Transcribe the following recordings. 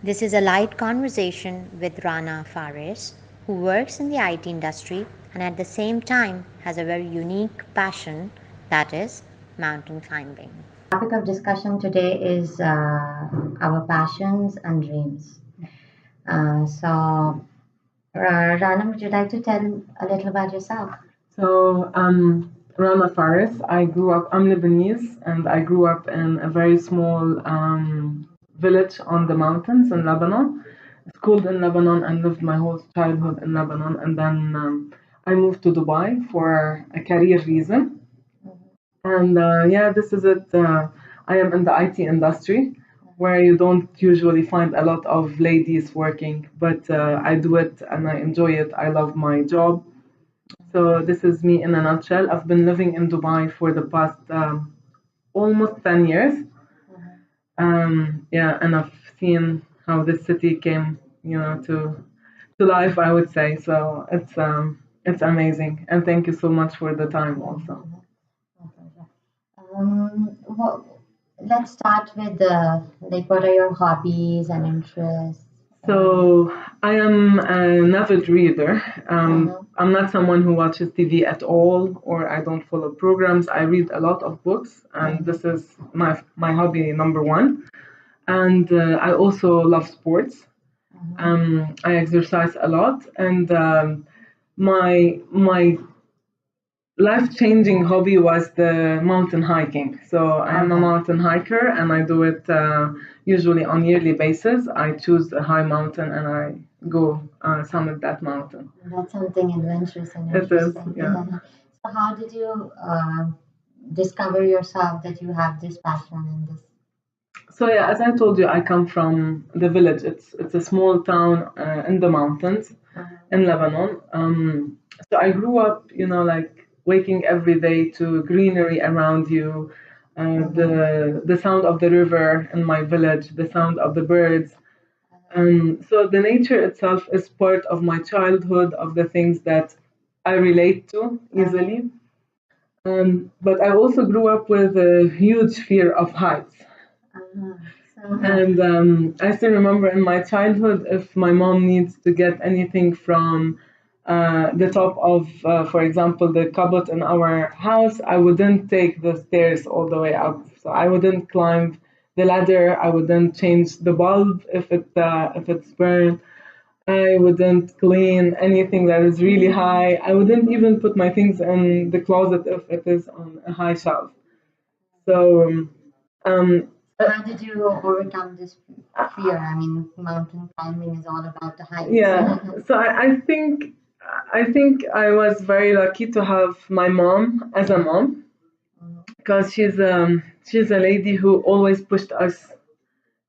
This is a light conversation with Rana Fares, who works in the IT industry and at the same time has a very unique passion, that is mountain climbing. Topic of discussion today is our passions and dreams. Rana, would you like to tell a little about yourself? Rana Fares. I'm Lebanese, and I grew up in a very small village on the mountains in Lebanon. Schooled in Lebanon and lived my whole childhood in Lebanon. And then I moved to Dubai for a career reason. And yeah, this is it. I am in the IT industry where you don't usually find a lot of ladies working, but I do it and I enjoy it. I love my job. So this is me in a nutshell. I've been living in Dubai for the past almost 10 years. Yeah, and I've seen how this city came, to life, I would say. So it's amazing. And thank you so much for the time also. Well, let's start with what are your hobbies and interests? So I am an avid reader. I'm not someone who watches TV at all, or I don't follow programs. I read a lot of books, and this is my hobby number one. And I also love sports. I exercise a lot, and my life-changing hobby was the mountain hiking. So I am a mountain hiker, and I do it usually on yearly basis. I choose a high mountain and I go summit that mountain. That's something adventurous and It is, interesting. yeah. So how did you discover yourself that you have this passion in this? So yeah, as I told you, I come from the village. It's a small town in the mountains in Lebanon. So I grew up, like waking every day to greenery around you, the sound of the river in my village, the sound of the birds. So the nature itself is part of my childhood, of the things that I relate to easily. But I also grew up with a huge fear of heights. And I still remember in my childhood, if my mom needs to get anything from the top of, for example, the cupboard in our house, I wouldn't take the stairs all the way up. So I wouldn't climb the ladder. I wouldn't change the bulb if it's burned. I wouldn't clean anything that is really high. I wouldn't even put my things in the closet if it is on a high shelf. So um, How did you overcome this fear? I mean, mountain climbing is all about the heights. yeah, so I think I was very lucky to have my mom as a mom because she's a lady who always pushed us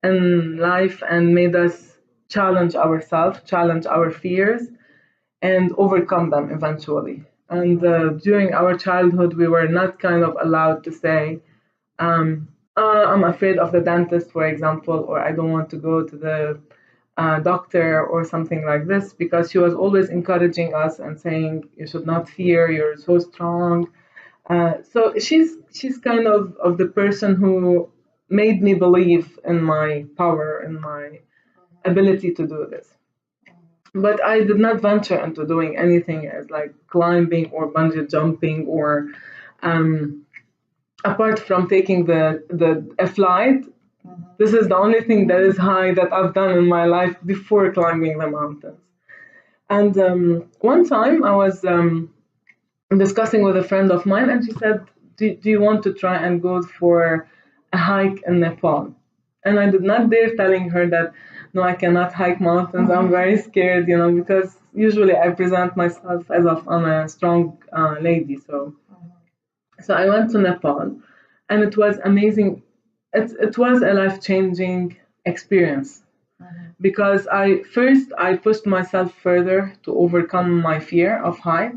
in life and made us challenge ourselves, challenge our fears, and overcome them eventually. And during our childhood, we were not kind of allowed to say, I'm afraid of the dentist, for example, or I don't want to go to the doctor or something like this, because she was always encouraging us and saying, you should not fear, you're so strong. So she's kind of the person who made me believe in my power, in my ability to do this. But I did not venture into doing anything as like climbing or bungee jumping or apart from taking the a flight. This is the only thing that is high that I've done in my life before climbing the mountains. And one time I was discussing with a friend of mine, and she said, do you want to try and go for a hike in Nepal? And I did not dare telling her that, no, I cannot hike mountains. I'm very scared, because usually I present myself as if I'm a strong lady. So I went to Nepal, and it was amazing. It was a life-changing experience because I pushed myself further to overcome my fear of height,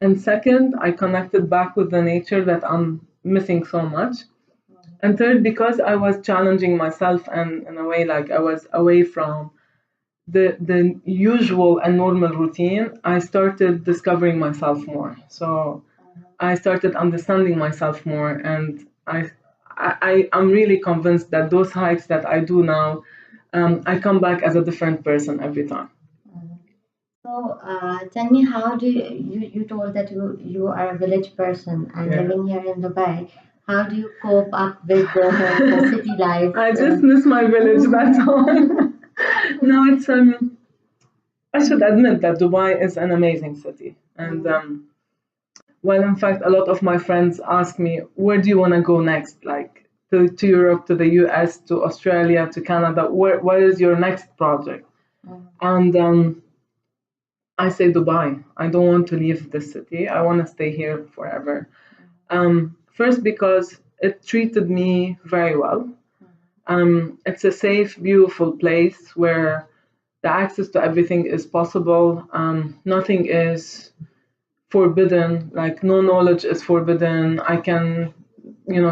and second, I connected back with the nature that I'm missing so much. And third, because I was challenging myself and in a way like I was away from the usual and normal routine, I started discovering myself more. So I started understanding myself more, and I'm really convinced that those hikes that I do now I come back as a different person every time. So, tell me, how do you told that you are a village person and Yeah. living here in Dubai? How do you cope up with the city life? I just miss my village. That's all. No, it's I should admit that Dubai is an amazing city, and well, in fact, a lot of my friends ask me, where do you want to go next? Like to Europe, to the US, to Australia, to Canada. What is your next project? And I say Dubai. I don't want to leave the city. I want to stay here forever. First, because it treated me very well. It's a safe, beautiful place where the access to everything is possible. Nothing is forbidden. Like no knowledge is forbidden. I can,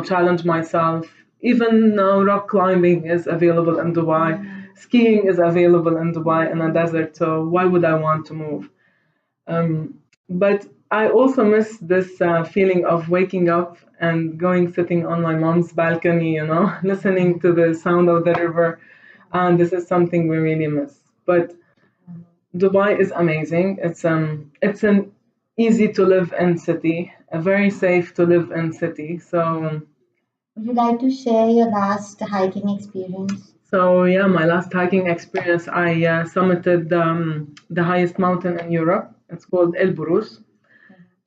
challenge myself. Even now, rock climbing is available in Dubai. Skiing is available in Dubai in a desert. So why would I want to move? But I also miss this feeling of waking up and going sitting on my mom's balcony, listening to the sound of the river. And this is something we really miss. But Dubai is amazing. It's an easy to live in city, a very safe to live in city. Would you like to share your last hiking experience? So yeah, my last hiking experience, I summited the highest mountain in Europe. It's called Elbrus.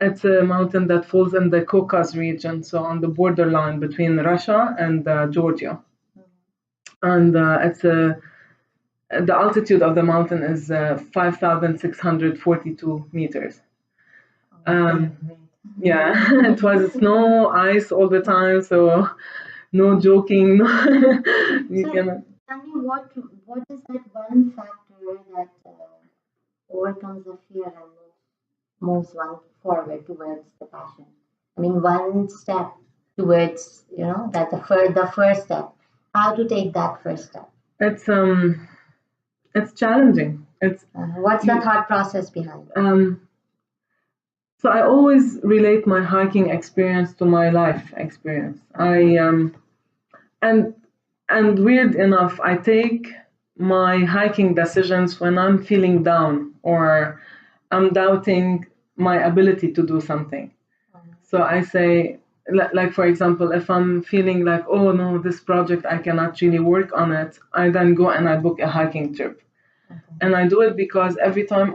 It's a mountain that falls in the Caucasus region, so on the borderline between Russia and Georgia. And the altitude of the mountain is 5,642 meters. Yeah, it was snow, ice all the time, so no joking. You So, cannot. tell me, what is that one factor that overcomes the fear and moves one forward towards the passion? I mean, one step towards, that the first step. How to take that first step? It's challenging. What's the thought process behind it? So I always relate my hiking experience to my life experience. And weird enough, I take my hiking decisions when I'm feeling down or I'm doubting my ability to do something. So I say, like for example, if I'm feeling like, oh no, this project I cannot really work on it, I then go and I book a hiking trip. And I do it because every time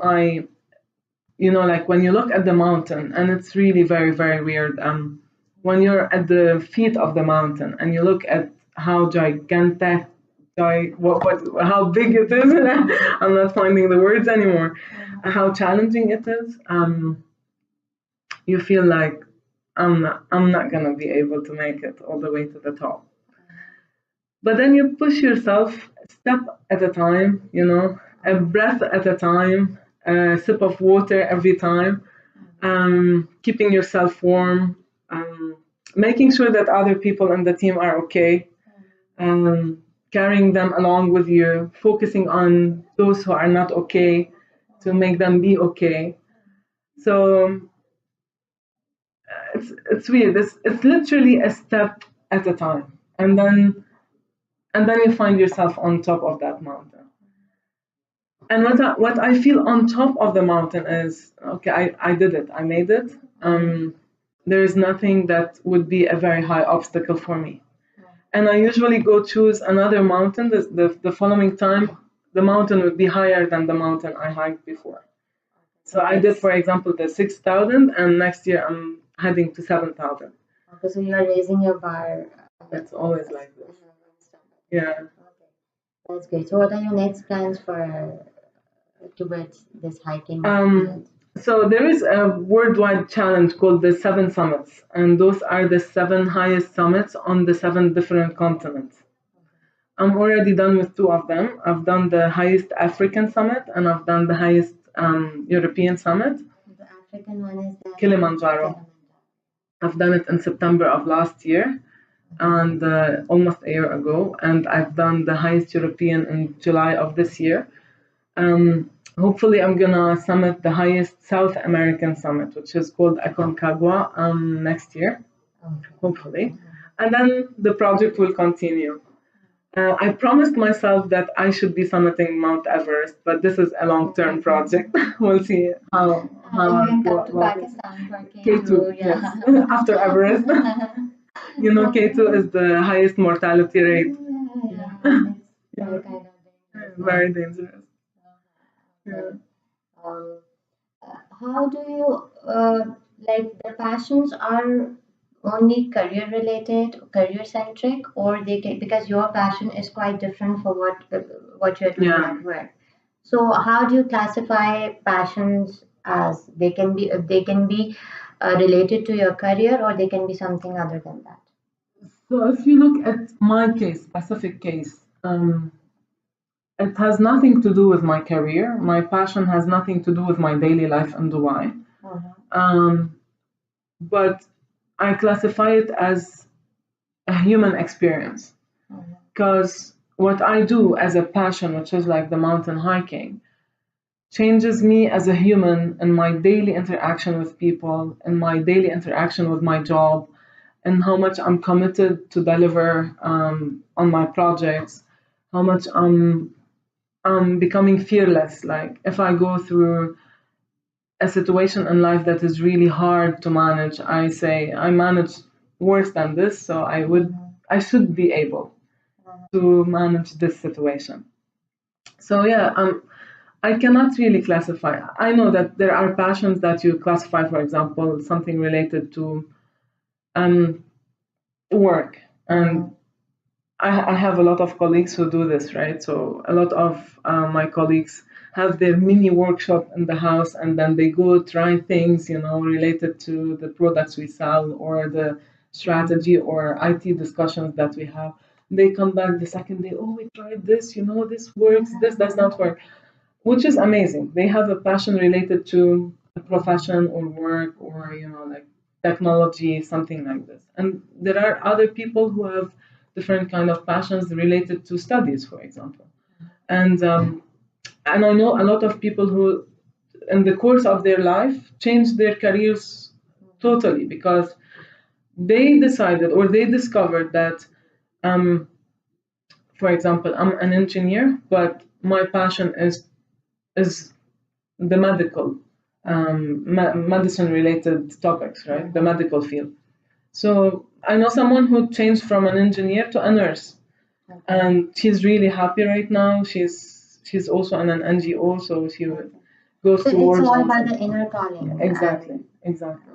like when you look at the mountain, and it's really very, very weird. When you're at the feet of the mountain and you look at how gigantic, how big it is, I'm not finding the words anymore, how challenging it is, you feel like I'm not gonna be able to make it all the way to the top. But then you push yourself a step at a time, a breath at a time, a sip of water every time, keeping yourself warm, making sure that other people in the team are okay, carrying them along with you, focusing on those who are not okay to make them be okay. So it's weird. It's literally a step at a time, and then you find yourself on top of that mountain. And what I feel on top of the mountain is, okay, I did it. I made it. There is nothing that would be a very high obstacle for me. And I usually go choose another mountain. The following time, the mountain would be higher than the mountain I hiked before. So I did, for example, the 6,000, and next year I'm heading to 7,000. Okay, so you are raising your bar. It's always like this. Yeah. Okay, that's great. So, what are your next plans for towards this hiking? So there is a worldwide challenge called the Seven Summits, and those are the 7 highest summits on the 7 different continents. I'm already done with 2 of them. I've done the highest African summit, and I've done the highest European summit. The African one is the Kilimanjaro. I've done it in September of last year, and almost a year ago, and I've done the highest European in July of this year. Hopefully, I'm gonna summit the highest South American summit, which is called Aconcagua, next year. Hopefully, and then the project will continue. I promised myself that I should be summiting Mount Everest, but this is a long-term project. We'll see how You can come to what it. Pakistan for K2, K2, yes, yeah. after Everest. You know, K2 is the highest mortality rate. Yeah, Yeah. it's very kind of dangerous. Very dangerous. Yeah. Um, how do you like the passions are only career related, career centric, or they can because your passion is quite different for what you're doing Yeah. at work. So how do you classify passions as they can be related to your career or they can be something other than that? So if you look at my case, specific case, it has nothing to do with my career. My passion has nothing to do with my daily life in Dubai. Um, but I classify it as a human experience because what I do as a passion, which is like the mountain hiking, changes me as a human in my daily interaction with people, in my daily interaction with my job, and how much I'm committed to deliver on my projects, how much I'm becoming fearless. Like if I go through a situation in life that is really hard to manage, I say I manage worse than this, so I should be able to manage this situation. So yeah, I cannot really classify. I know that there are passions that you classify, for example, something related to um, work. And I have a lot of colleagues who do this, right? So a lot of my colleagues have their mini workshop in the house and then they go try things, related to the products we sell or the strategy or IT discussions that we have. They come back the second day, oh, we tried this, this works, this does not work, which is amazing. They have a passion related to a profession or work or, like technology, something like this. And there are other people who have different kind of passions related to studies, for example. And I know a lot of people who, in the course of their life, changed their careers totally because they decided or they discovered that, um, for example, I'm an engineer, but my passion is the medical, medicine related topics, right? The medical field. So I know someone who changed from an engineer to a nurse, and she's really happy right now. She's also in an NGO, so she goes So to it's wars all and by stuff. the inner calling. Exactly, exactly.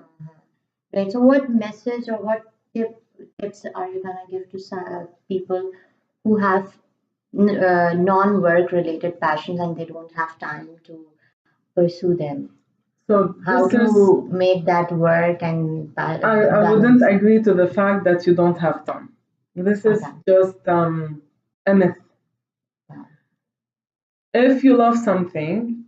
Right. So what message or what tips are you gonna give to people who have non-work related passions and they don't have time to pursue them? So How this is, to make that work and I wouldn't balance? agree to the fact that you don't have time. This is Okay. just a myth. If you love something,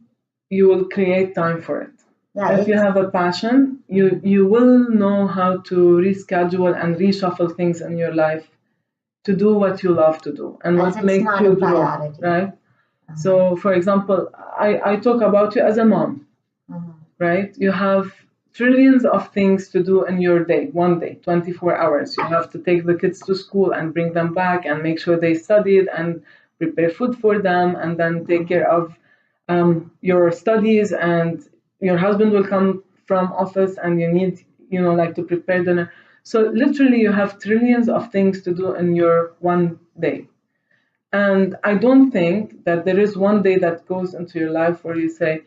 you will create time for it. Yeah, If you it's have a passion, you will know how to reschedule and reshuffle things in your life to do what you love to do and as what it's makes not you a grow, priority. right? So, for example, I talk about you as a mom, right? You have trillions of things to do in your day, one day, 24 hours. You have to take the kids to school and bring them back and make sure they studied and prepare food for them and then take care of your studies, and your husband will come from office and you need, like to prepare dinner. So literally you have trillions of things to do in your one day. And I don't think that there is one day that goes into your life where you say,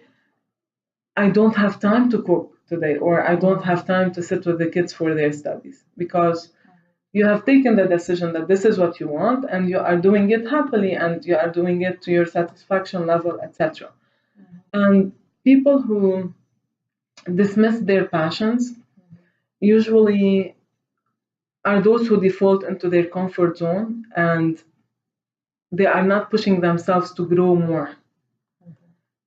I don't have time to cook today, or I don't have time to sit with the kids for their studies, because you have taken the decision that this is what you want and you are doing it happily and you are doing it to your satisfaction level, etc. And people who dismiss their passions usually are those who default into their comfort zone and they are not pushing themselves to grow more.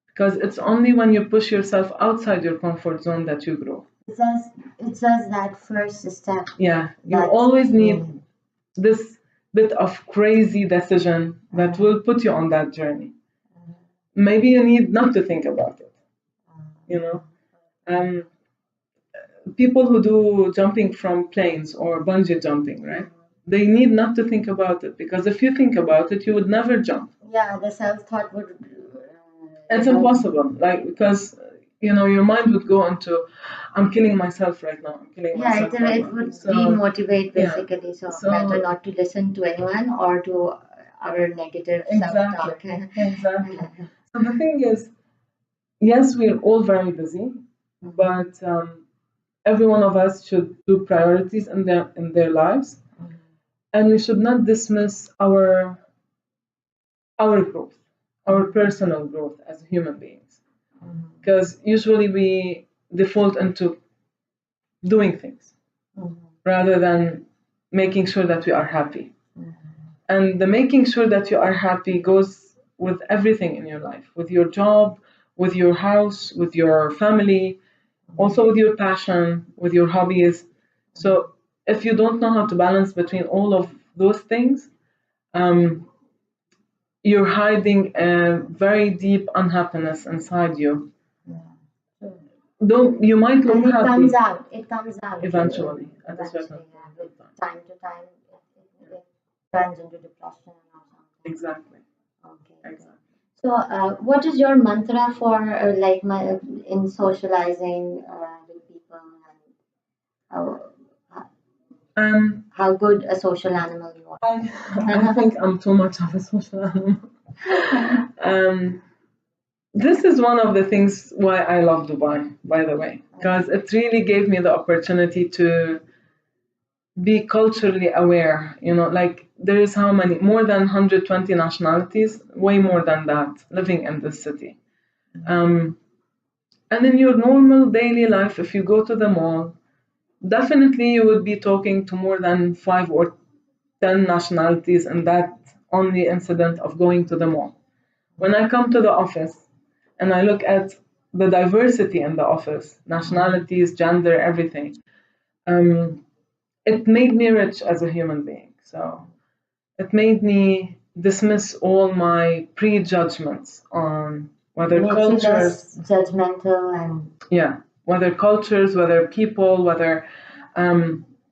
Because it's only when you push yourself outside your comfort zone that you grow. It's just that first step. Yeah, you That's always need mm, this bit of crazy decision that will put you on that journey. Maybe you need not to think about it, you know. People who do jumping from planes or bungee jumping, right? they need not to think about it, because if you think about it, you would never jump. Yeah, the self-thought would, It's impossible, like, because your mind would go into, I'm killing myself right now. I'm killing yeah, myself right it now. would So demotivate yeah, basically. So so better not to listen to anyone or to our negative self-talk. exactly, exactly. So the thing is, yes, we're all very busy, but every one of us should do priorities in their lives, and we should not dismiss our growth, our personal growth as human beings, because usually we default into doing things rather than making sure that we are happy. And the making sure that you are happy goes with everything in your life, with your job, with your house, with your family, also with your passion, with your hobbies. So if you don't know how to balance between all of those things, um, you're hiding a very deep unhappiness inside you. Though you might And look it happy comes out. It comes out eventually, at a eventually. certain Yeah, point with of time. time to time, it turns into depression or something. Exactly. Okay. Exactly. So, what is your mantra for like in socializing with people, and how how good a social animal you are? I think I'm too much of a social animal. um, this is one of the things why I love Dubai, by the way, because it really gave me the opportunity to be culturally aware. Like, there is how many, more than 120 nationalities, way more than that, living in this city. Um, and in your normal daily life, if you go to the mall, definitely you would be talking to more than 5 or 10 nationalities in that only incident of going to the mall. When I come to the office and I look at the diversity in the office, nationalities, gender, everything, um, it made me rich as a human being. So it made me dismiss all my prejudgments on whether Makes you less cultures, judgmental and yeah, whether cultures, whether people, whether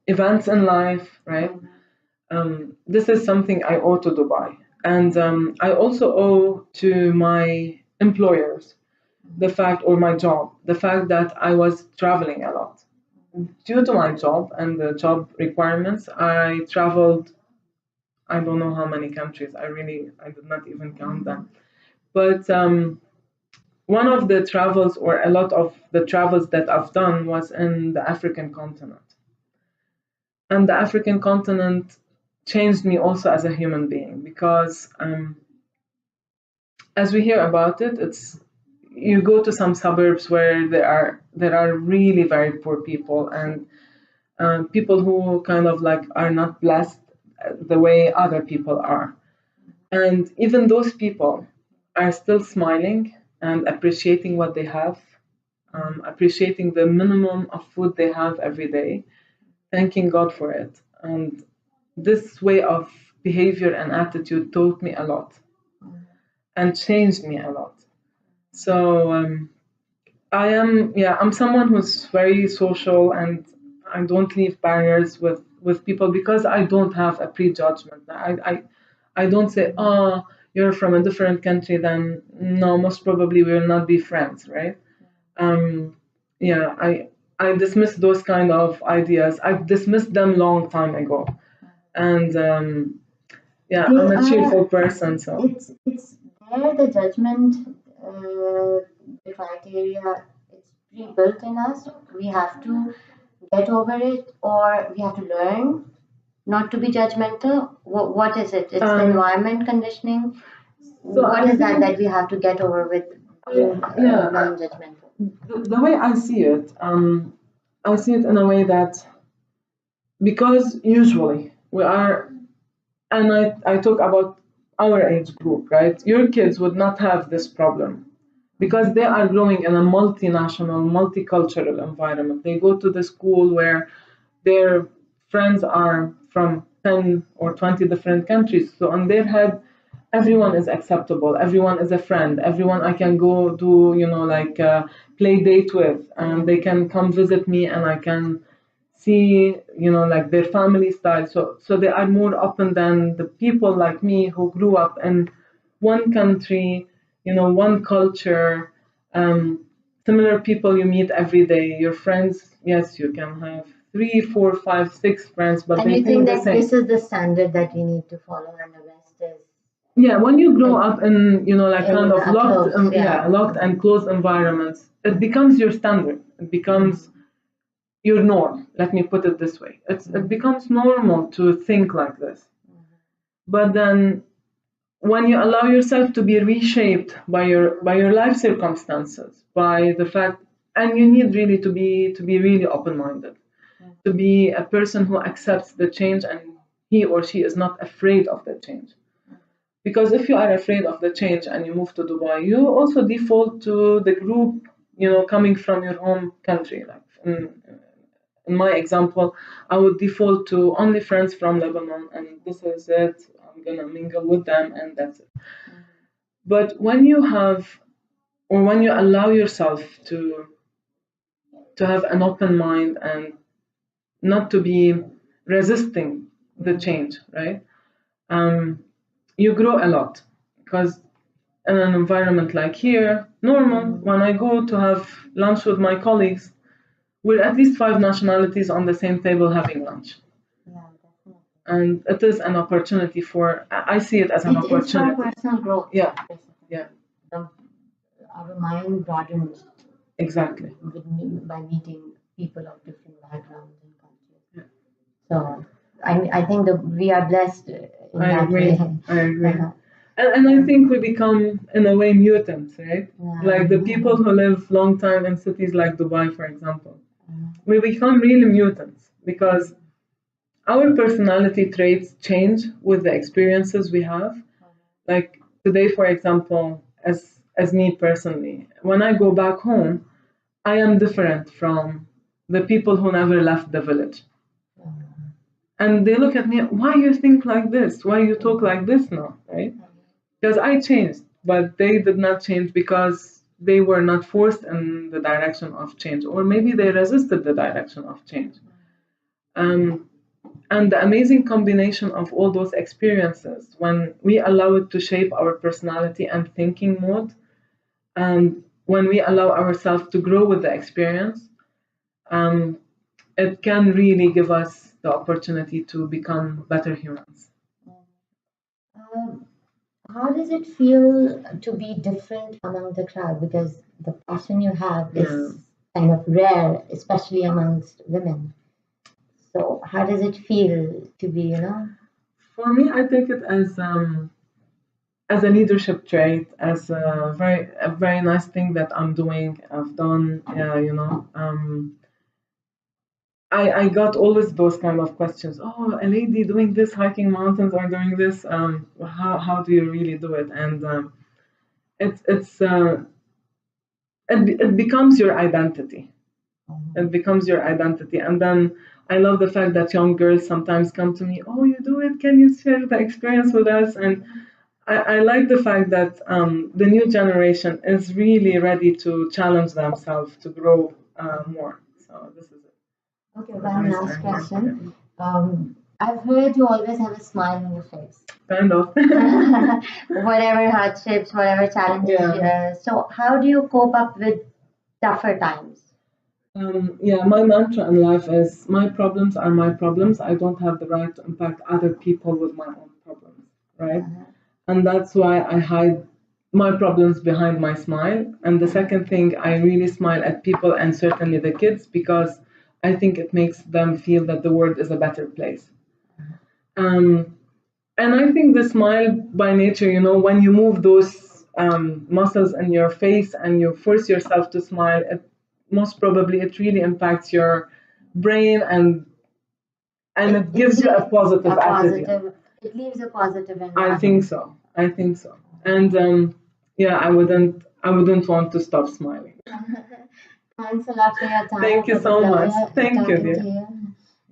events in life, right? This is something I owe to Dubai. And I also owe to my employers the fact, or my job, the fact that I was traveling a lot. Due to my job and the job requirements, I traveled, I don't know how many countries. I did not even count them. But one of the travels, or a lot of the travels that I've done, was in the African continent. And the African continent changed me also as a human being, because as we hear about it, it's, you go to some suburbs where there are really very poor people, and people who kind of like are not blessed the way other people are. And even those people are still smiling and appreciating what they have, appreciating the minimum of food they have every day, thanking God for it. And this way of behavior and attitude taught me a lot and changed me a lot. So I'm someone who's very social, and I don't leave barriers with people because I don't have a prejudgment. I don't say, oh, you're from a different country, then no, most probably we will not be friends, right? Um, yeah, I dismiss those kind of ideas. I've dismissed them long time ago, and yeah, they I'm a are. cheerful person, so It's there, the judgment, the criteria. It's pre-built in us. We have to get over it, or we have to learn not to be judgmental. What is it? It's the environment conditioning. so What I is that think, that we have to get over with being yeah, non-judgmental? the way I see it in a way that, because usually we are, and I talk about our age group, right? Your kids would not have this problem because they are growing in a multinational, multicultural environment. They go to the school where their friends are from 10 or 20 different countries. So on their head, everyone is acceptable, everyone is a friend, everyone I can go do, like play date with, and they can come visit me and I can see, like their family style. So they are more open than the people like me who grew up in one country, one culture, similar people you meet every day. Your friends, yes, you can have three, four, five, six friends, but And they you think think the that same. this is the standard that you need to follow, and the rest is Yeah, when you grow up in, like in kind of locked, close, yeah. locked and closed environments, it becomes your standard. It becomes your norm. Let me put it this way. It becomes normal to think like this. But then when you allow yourself to be reshaped by your life circumstances, by the fact, and you need really to be really open-minded, to be a person who accepts the change, and he or she is not afraid of the change. Because if you are afraid of the change and you move to Dubai, you also default to the group, coming from your home country. Like in my example, I would default to only friends from Lebanon, and this is it. I'm gonna mingle with them, and that's it. But when you have, or when you allow yourself to have an open mind and not to be resisting the change, right? You grow a lot, because in an environment like here, normal, when I go to have lunch with my colleagues, we're at least five nationalities on the same table having lunch. Yeah, definitely. And it is an opportunity I see it as an It's for opportunity. personal growth. Yeah, basically. yeah, Our mind broadens exactly. by meeting people of different backgrounds and cultures. Yeah. So I think that we are blessed in I that agree. way. I agree. And I think we become, in a way, mutants, right? Like the people who live long time in cities like Dubai, for example. We become really mutants because our personality traits change with the experiences we have. Like today, for example, as me personally, when I go back home, I am different from the people who never left the village. And they look at me, why you think like this? Why you talk like this now, right? Because I changed, but they did not change because they were not forced in the direction of change, or maybe they resisted the direction of change. And the amazing combination of all those experiences, when we allow it to shape our personality and thinking mode, and when we allow ourselves to grow with the experience, it can really give us the opportunity to become better humans. Um, how does it feel to be different among the crowd? Because the passion you have is kind of rare, especially amongst women. So how does it feel to be? For me, I take it as a leadership trait, as a very nice thing that I'm doing. I've done, I got always those kind of questions. Oh, a lady doing this, hiking mountains, or doing this. How do you really do it? And it becomes your identity. It becomes your identity, and then I love the fact that young girls sometimes come to me. Oh, you do it? Can you share the experience with us? And I like the fact that the new generation is really ready to challenge themselves to grow more. So this is it. Okay, one last question. I've heard you always have a smile on your face. Kind of. Whatever hardships, whatever challenges. Yeah. So how do you cope up with tougher times? Yeah, my mantra in life is my problems are my problems. I don't have the right to impact other people with my own problems, right? And that's why I hide my problems behind my smile. And the second thing, I really smile at people, and certainly the kids, because I think it makes them feel that the world is a better place. Um, and I think the smile by nature, when you move those muscles in your face and you force yourself to smile, most probably it really impacts your brain, and it gives you a positive attitude. It leaves a positive I environment. think so. I think so. And yeah, I wouldn't want to stop smiling. Thanks a lot for your time. Thank you It was a so much. pleasure Thank you, talking to dear.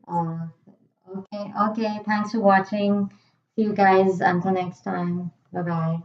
you. Okay. Thanks for watching. See you guys until next time. Bye bye.